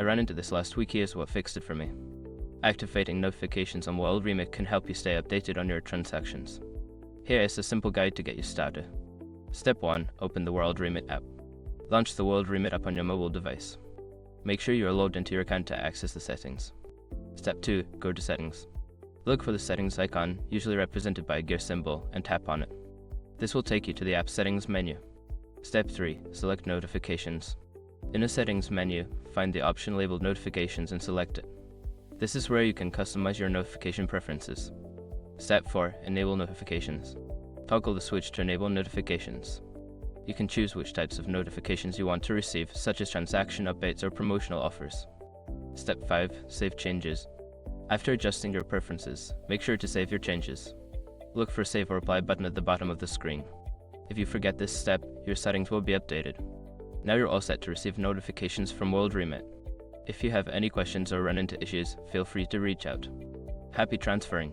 I ran into this last week. Here's what fixed it for me. Activating notifications on WorldRemit can help you stay updated on your transactions. Here is a simple guide to get you started. Step 1. Open the WorldRemit app. Launch the WorldRemit app on your mobile device. Make sure you are logged into your account to access the settings. Step 2. Go to Settings. Look for the settings icon, usually represented by a gear symbol, and tap on it. This will take you to the app settings menu. Step 3. Select Notifications. In the settings menu, find the option labeled Notifications and select it. This is where you can customize your notification preferences. Step 4. Enable Notifications. Toggle the switch to enable notifications. You can choose which types of notifications you want to receive, such as transaction updates or promotional offers. Step 5. Save Changes. After adjusting your preferences, make sure to save your changes. Look for Save or Apply button at the bottom of the screen. If you forget this step, your settings will be updated. Now you're all set to receive notifications from WorldRemit. If you have any questions or run into issues, feel free to reach out. Happy transferring!